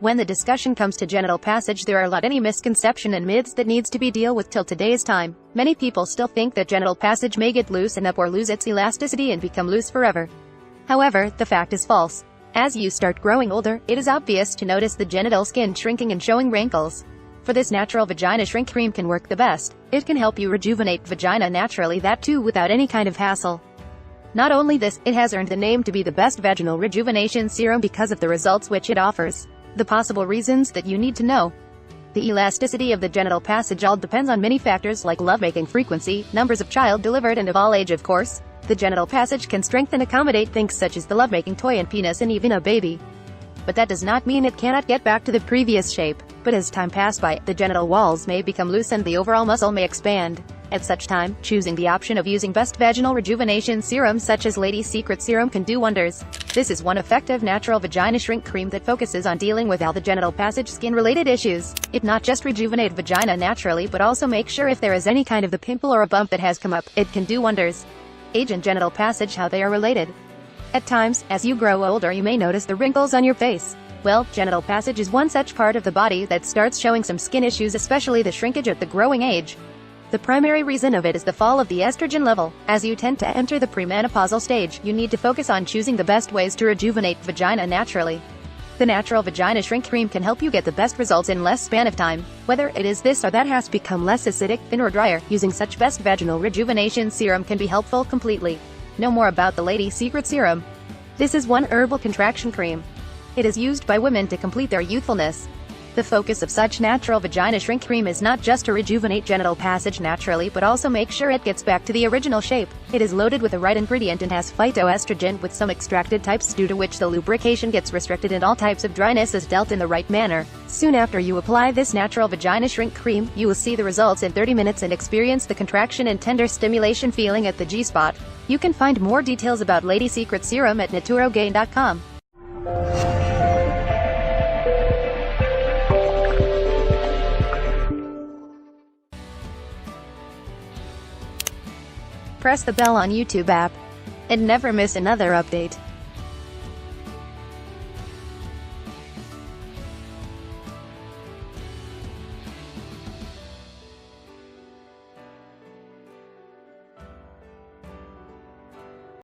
When the discussion comes to genital passage, there are a lot any misconception and myths that needs to be dealt with till today's time. Many people still think that genital passage may get loosen up or lose its elasticity and become loose forever. However, the fact is false. As you start growing older, it is obvious to notice the genital skin shrinking and showing wrinkles. For this, natural vagina shrink cream can work the best. It can help you rejuvenate vagina naturally, that too without any kind of hassle. Not only this, it has earned the name to be the best vaginal rejuvenation serum because of the results which it offers. The possible reasons that you need to know. The elasticity of the genital passage all depends on many factors like lovemaking frequency, numbers of child delivered, and of all age, of course. The genital passage can strengthen and accommodate things such as the lovemaking toy and penis and even a baby. But that does not mean it cannot get back to the previous shape. But as time passes by, the genital walls may become loose and the overall muscle may expand. At such time, choosing the option of using best vaginal rejuvenation serum such as Lady Secret Serum can do wonders. This is one effective natural vagina shrink cream that focuses on dealing with all the genital passage skin-related issues. It not just rejuvenate vagina naturally but also make sure if there is any kind of the pimple or a bump that has come up, it can do wonders. Age and genital passage, how they are related. At times, as you grow older, you may notice the wrinkles on your face. Well, genital passage is one such part of the body that starts showing some skin issues, especially the shrinkage at the growing age. The primary reason of it is the fall of the estrogen level. As you tend to enter the premenopausal stage, you need to focus on choosing the best ways to rejuvenate vagina naturally. The natural vagina shrink cream can help you get the best results in less span of time. Whether it is this or that has become less acidic, thin or drier, using such best vaginal rejuvenation serum can be helpful completely. Know more about the Lady Secret Serum. This is one herbal contraction cream. It is used by women to complete their youthfulness. The focus of such natural vagina shrink cream is not just to rejuvenate genital passage naturally but also make sure it gets back to the original shape. It is loaded with the right ingredient and has phytoestrogen with some extracted types, due to which the lubrication gets restricted and all types of dryness is dealt in the right manner. Soon after you apply this natural vagina shrink cream, you will see the results in 30 minutes and experience the contraction and tender stimulation feeling at the G-spot. You can find more details about Lady Secret Serum at naturogain.com. Press the bell on YouTube app and never miss another update.